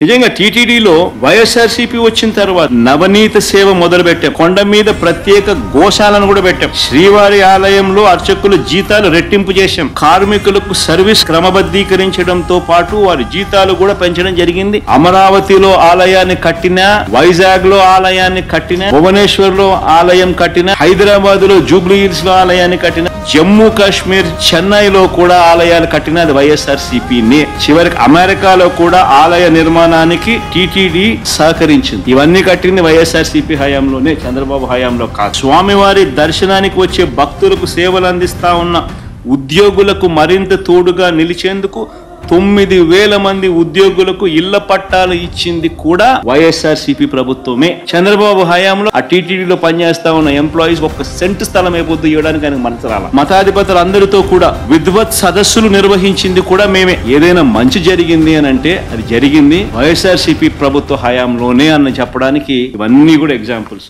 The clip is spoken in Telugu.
నిజంగా టీటీడీలో వైఎస్ఆర్సీపీ వచ్చిన తర్వాత నవనీత సేవ మొదలు పెట్టాం. కొండ మీద ప్రత్యేక గోశాలను కూడా పెట్టాం. శ్రీవారి ఆలయంలో అర్చకుల జీతాలు రెట్టింపు చేశాం. కార్మికులకు సర్వీస్ క్రమబద్ధీకరించడంతో పాటు వారి జీతాలు కూడా పెంచడం జరిగింది. అమరావతిలో ఆలయాన్ని కట్టిన, వైజాగ్ లో ఆలయాన్ని కట్టిన, భువనేశ్వర్ లో ఆలయం కట్టిన, హైదరాబాద్ లో జూబ్లీ హిల్స్ లో ఆలయాన్ని కట్టిన, జమ్మూ కాశ్మీర్ చెన్నైలో కూడా ఆలయాలు కట్టిన అది వైఎస్ఆర్సీపీనే. చివరికి అమెరికాలో కూడా ఆలయ నిర్మాణానికి టీటీడీ సహకరించింది. ఇవన్నీ కట్టింది వైఎస్ఆర్సీపీ హయాంలోనే, చంద్రబాబు హయాంలో కాదు. స్వామివారి దర్శనానికి వచ్చే భక్తులకు సేవలు అందిస్తా ఉన్న ఉద్యోగులకు మరింత తోడుగా నిలిచేందుకు 9,000 మంది ఉద్యోగులకు ఇళ్ల పట్టాలు ఇచ్చింది కూడా వైఎస్ఆర్సీపీ ప్రభుత్వమే. చంద్రబాబు హయాంలో ఆ టీటీడీలో పనిచేస్తా ఉన్న ఎంప్లాయీస్ ఒక్క సెంటు స్థలం అయిపోద్దు ఇవ్వడానికి ఆయనకు మనసు రాల. మతాధిపతులు అందరితో కూడా విద్వత్ సదస్సులు నిర్వహించింది కూడా మేమే. ఏదైనా మంచి జరిగింది అని అంటే అది జరిగింది వైఎస్ఆర్సీపీ ప్రభుత్వ హయాంలోనే అని చెప్పడానికి ఇవన్నీ కూడా ఎగ్జాంపుల్స్.